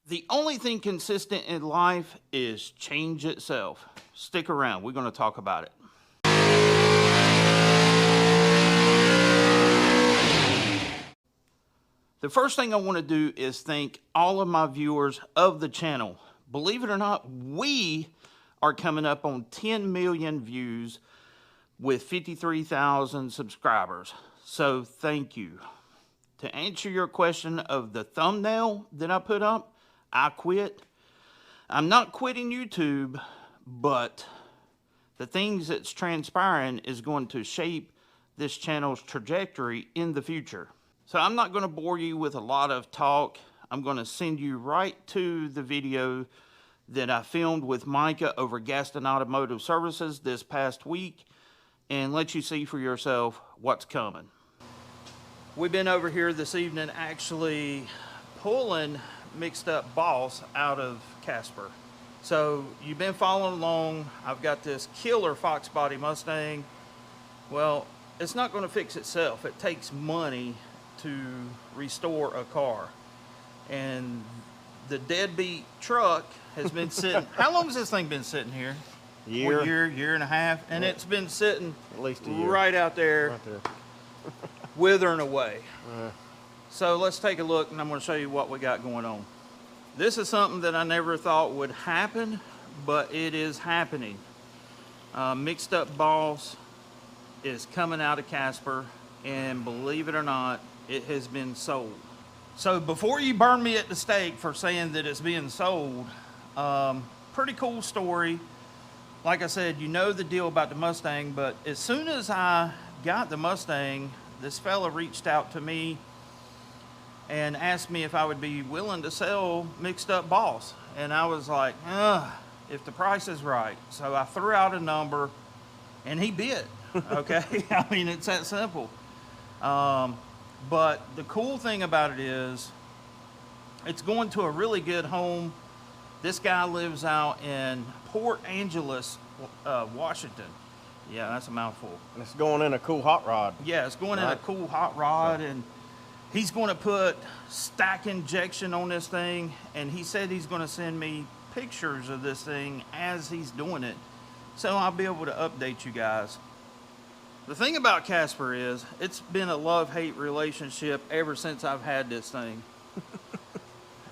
The only thing consistent in life is change itself. Stick around. We're going to talk about it. The first thing I want to do is thank all of my viewers of the channel. Believe it or not, we are coming up on 10 million views with 53,000 subscribers. So thank you. To answer your question of the thumbnail that I put up, I quit. I'm not quitting YouTube, but the things that's transpiring is going to shape this channel's trajectory in the future. So I'm not going to bore you with a lot of talk. I'm going to send you right to the video that I filmed with Micah over Gaston Automotive Services this past week and let you see for yourself what's coming. We've been over here this evening actually pulling mixed up boss out of Casper. So you've been following along. I've got this killer Fox body Mustang. Well, it's not going to fix itself. It takes money to restore a car. And the deadbeat truck has been sitting. How long has this thing been sitting here? Year and a half. And it's been sitting at least a year. Right out there. Withering away. So let's take a look and I'm going to show you what we got going on. This is something that I never thought would happen, but it is happening. Mixed up boss is coming out of Casper, and believe it or not, it has been sold. So before you burn me at the stake for saying that it's being sold, pretty cool story. Like I said, you know the deal about the Mustang, but as soon as I got the Mustang, this fella reached out to me and asked me if I would be willing to sell mixed up boss. And I was like, if the price is right. So I threw out a number and he bid, okay? I mean, it's that simple. But the cool thing about it is it's going to a really good home. This guy lives out in Port Angeles, Washington. Yeah, that's a mouthful. And it's going in a cool hot rod. Yeah, it's going in a cool hot rod, and he's going to put stack injection on this thing, and he said he's going to send me pictures of this thing as he's doing it, so I'll be able to update you guys. The thing about Casper is it's been a love-hate relationship ever since I've had this thing.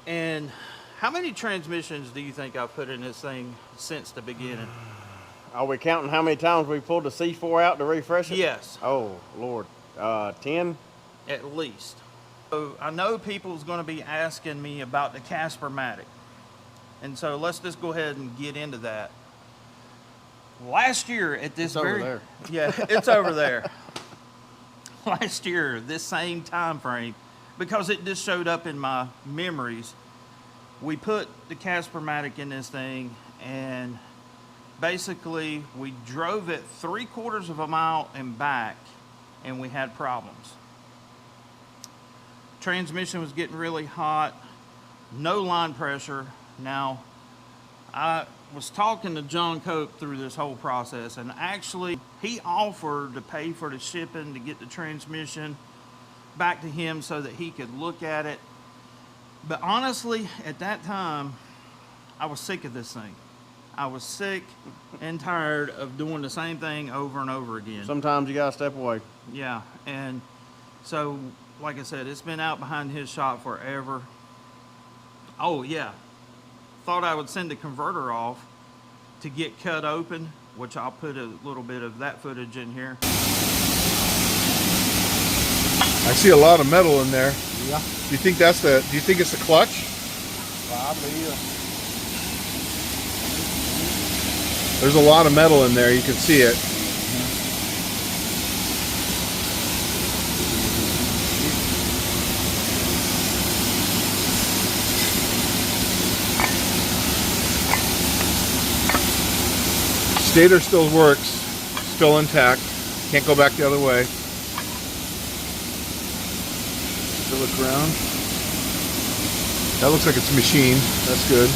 And how many transmissions do you think I've put in this thing since the beginning? Are we counting how many times we pulled the C4 out to refresh it? Yes. Oh, Lord. 10? At least. So I know people's going to be asking me about the Casper-matic. And so let's just go ahead and get into that. Last year at this over there. Yeah, it's over there. Last year, this same time frame, because it just showed up in my memories, we put the Casper-matic in this thing, and basically we drove it 3/4 of a mile and back, and we had problems. Transmission was getting really hot, no line pressure. Now, I was talking to John Cope through this whole process, and actually he offered to pay for the shipping to get the transmission back to him so that he could look at it. But honestly, at that time, I was sick of this thing. I was sick and tired of doing the same thing over and over again. Sometimes you gotta step away. Yeah, and so, like I said, it's been out behind his shop forever. Oh yeah, thought I would send the converter off to get cut open, which I'll put a little bit of that footage in here. I see a lot of metal in there. Yeah. Do you think that's the? Do you think it's the clutch? Probably, yeah. There's a lot of metal in there. You can see it. Stator still works, still intact. Can't go back the other way. Still look around. That looks like it's a machine. That's good.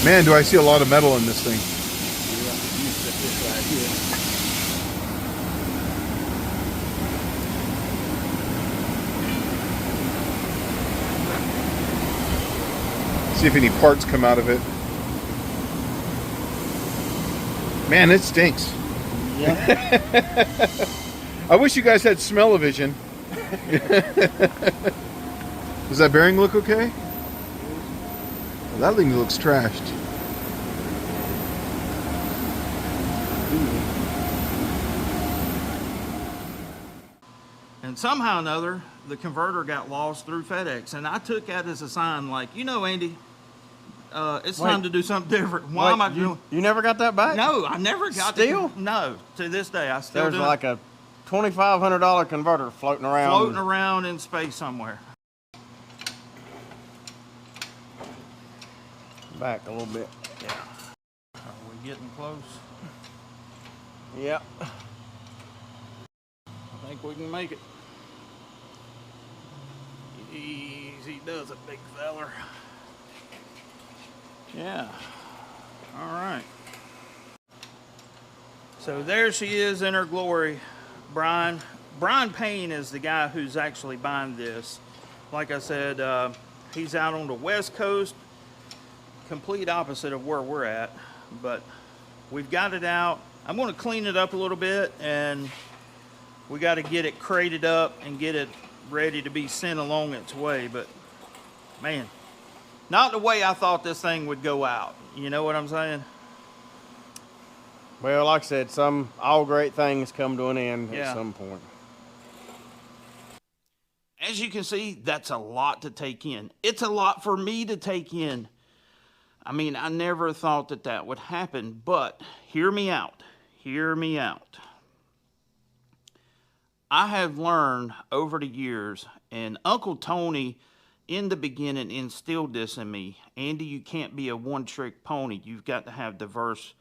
Man, do I see a lot of metal in this thing. See if any parts come out of it. Man, it stinks. Yeah. I wish you guys had smell-o-vision. Does that bearing look okay? Well, that thing looks trashed. And somehow or another, the converter got lost through FedEx. And I took that as a sign like, you know, Andy, it's time to do something different. Why am I doing? You never got that back? No, I never got Still? No, to this day, I still There's do. like a $2,500 converter floating around. Floating around in space somewhere. Back a little bit. Yeah. Are we getting close? Yep. I think we can make it. Easy does it, big feller. Yeah. All right. So there she is in her glory. Brian Payne is the guy who's actually buying this. Like I said, he's out on the West Coast, complete opposite of where we're at, but we've got it out. I'm going to clean it up a little bit, and we got to get it crated up and get it ready to be sent along its way. But man, not the way I thought this thing would go out. You know what I'm saying? Well, like I said, all great things come to an end Yeah. at some point. As you can see, that's a lot to take in. It's a lot for me to take in. I mean, I never thought that that would happen, but hear me out. Hear me out. I have learned over the years, and Uncle Tony in the beginning instilled this in me. Andy, you can't be a one-trick pony. You've got to have diverse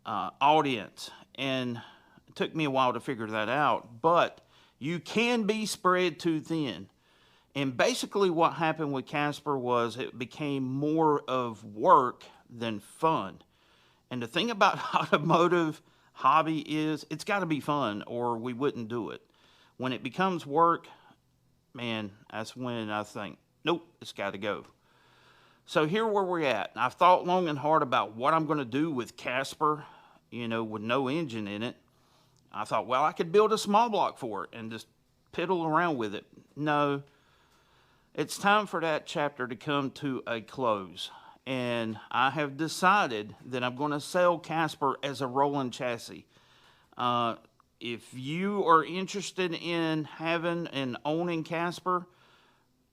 audience. And it took me a while to figure that out, but you can be spread too thin. And basically what happened with Casper was it became more of work than fun. And the thing about automotive hobby is it's got to be fun or we wouldn't do it. When it becomes work, man, that's when I think, nope, it's got to go. So here where we're at. I've thought long and hard about what I'm going to do with Casper, you know, with no engine in it. I thought, well, I could build a small block for it and just piddle around with it. No, it's time for that chapter to come to a close. And I have decided that I'm going to sell Casper as a rolling chassis. If you are interested in having and owning Casper,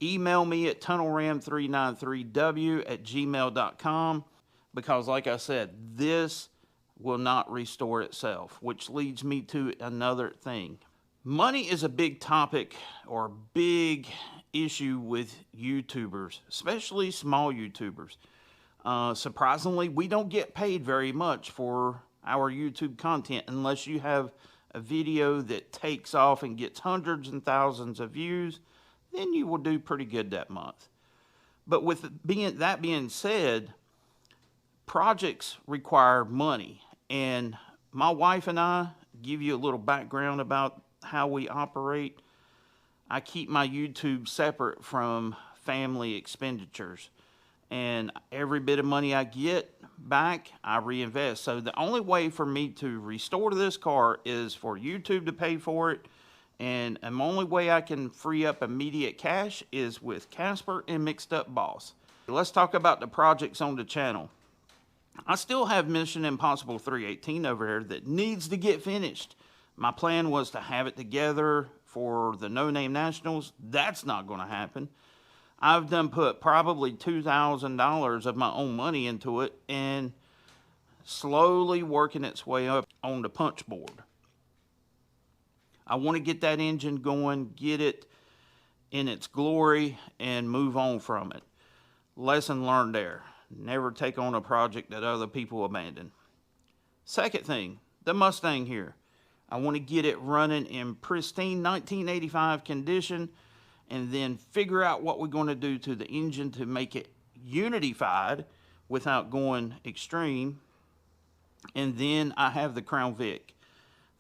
email me at tunnelram393w@gmail.com, because like I said, this will not restore itself, which leads me to another thing. Money is a big topic or big issue with YouTubers, especially small YouTubers. Surprisingly, we don't get paid very much for our YouTube content unless you have a video that takes off and gets hundreds and thousands of views, then you will do pretty good that month. But with that being said, projects require money. And my wife and I, give you a little background about how we operate. I keep my YouTube separate from family expenditures. And every bit of money I get back, I reinvest. So the only way for me to restore this car is for YouTube to pay for it. And the only way I can free up immediate cash is with Casper and Mixed Up Boss. Let's talk about the projects on the channel. I still have Mission Impossible 318 over here that needs to get finished. My plan was to have it together for the No Name Nationals. That's not going to happen. I've done put probably $2,000 of my own money into it and slowly working its way up on the punch board. I want to get that engine going, get it in its glory, and move on from it. Lesson learned there. Never take on a project that other people abandon. Second thing, the Mustang here. I want to get it running in pristine 1985 condition and then figure out what we're going to do to the engine to make it Unity-fied without going extreme. And then I have the Crown Vic.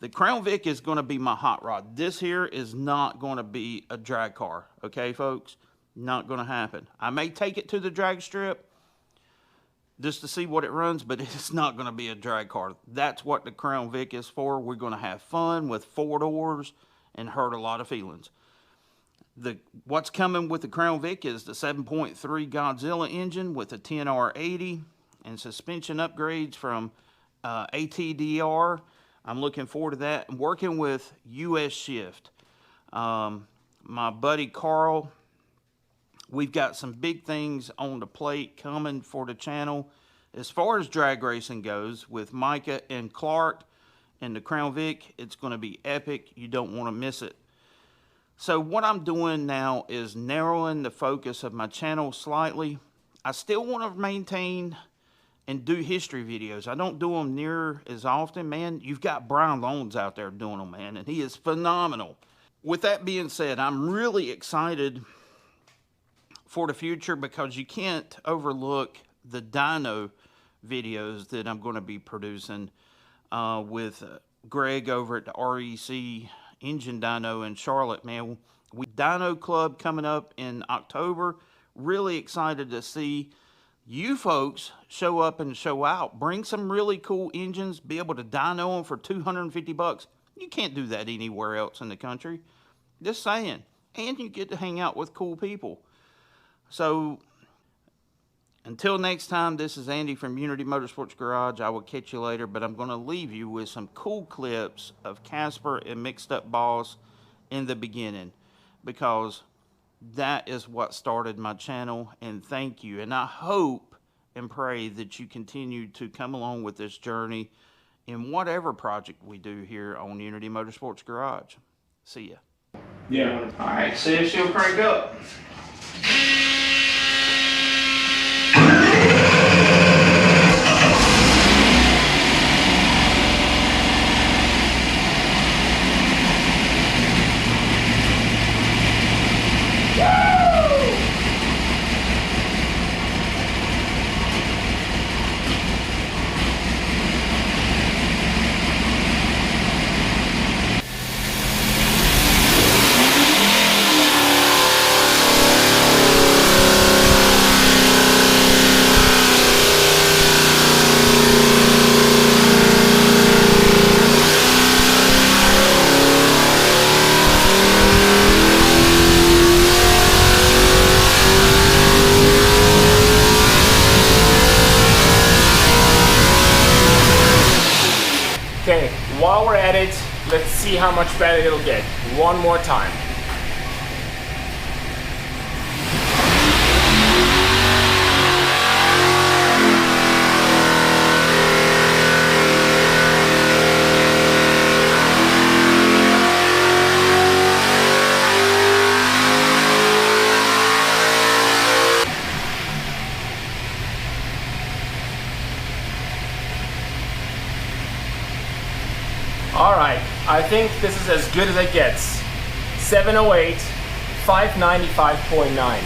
The Crown Vic is going to be my hot rod. This here is not going to be a drag car, okay, folks? Not going to happen. I may take it to the drag strip just to see what it runs, but it's not going to be a drag car. That's what the Crown Vic is for. We're going to have fun with 4 doors and hurt a lot of feelings. What's coming with the Crown Vic is the 7.3 Godzilla engine with a 10R80 and suspension upgrades from ATDR. I'm looking forward to that. I'm working with US Shift. My buddy Carl, we've got some big things on the plate coming for the channel. As far as drag racing goes, with Micah and Clark and the Crown Vic, it's going to be epic. You don't want to miss it. So what I'm doing now is narrowing the focus of my channel slightly. I still want to maintain and do history videos. I don't do them near as often, man. You've got Brian Lones out there doing them, man, and he is phenomenal. With that being said, I'm really excited for the future because you can't overlook the dyno videos that I'm going to be producing with Greg over at the REC Engine Dyno in Charlotte, man. We Dyno Club coming up in October. Really excited to see you folks show up and show out. Bring some really cool engines, be able to dyno them for $250. You can't do that anywhere else in the country. Just saying. And you get to hang out with cool people. So, until next time, this is Andy from Unity Motorsports Garage. I will catch you later, but I'm going to leave you with some cool clips of Casper and Mixed Up Boss in the beginning, because that is what started my channel, and thank you. And I hope and pray that you continue to come along with this journey in whatever project we do here on Unity Motorsports Garage. See ya. Yeah. All right, see if she'll crank up. Okay, while we're at it, let's see how much better it'll get. One more time. Alright, I think this is as good as it gets. 708, 595.9.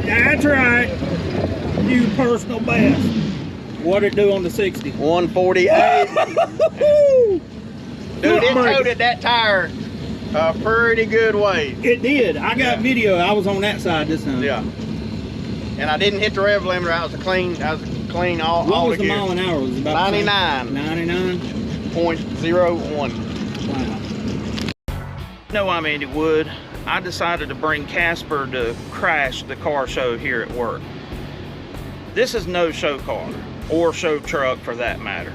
That's right. New personal best. What it do on the 60? 148. Dude, it coated that tire a pretty good way. It did. I got video. I was on that side this time. Yeah. And I didn't hit the rev limiter. I was clean all What was the the gear. mile an hour? Was it about 99. 99.01. 0.01. Wow. No, I'm Andy Wood. I decided to bring Casper to crash the car show here at work. This is no show car, or show truck for that matter.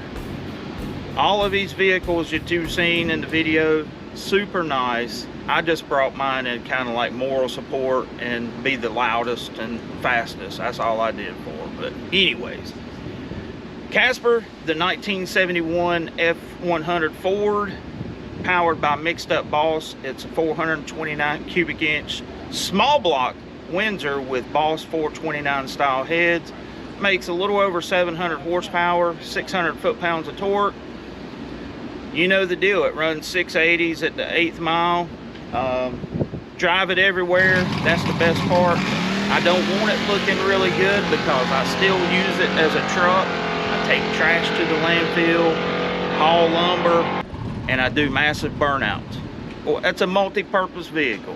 All of these vehicles that you've seen in the video, super nice. I just brought mine in kind of like moral support and be the loudest and fastest. That's all I did for. But anyways, Casper, the 1971 F100 Ford, powered by Mixed Up Boss. It's a 429 cubic inch small block Windsor with Boss 429 style heads. Makes a little over 700 horsepower, 600 foot-pounds of torque. You know the deal. It runs 680s at the 8th mile. Drive it everywhere. That's the best part. I don't want it looking really good because I still use it as a truck. I take trash to the landfill, haul lumber, and I do massive burnouts. Well, that's a multi-purpose vehicle.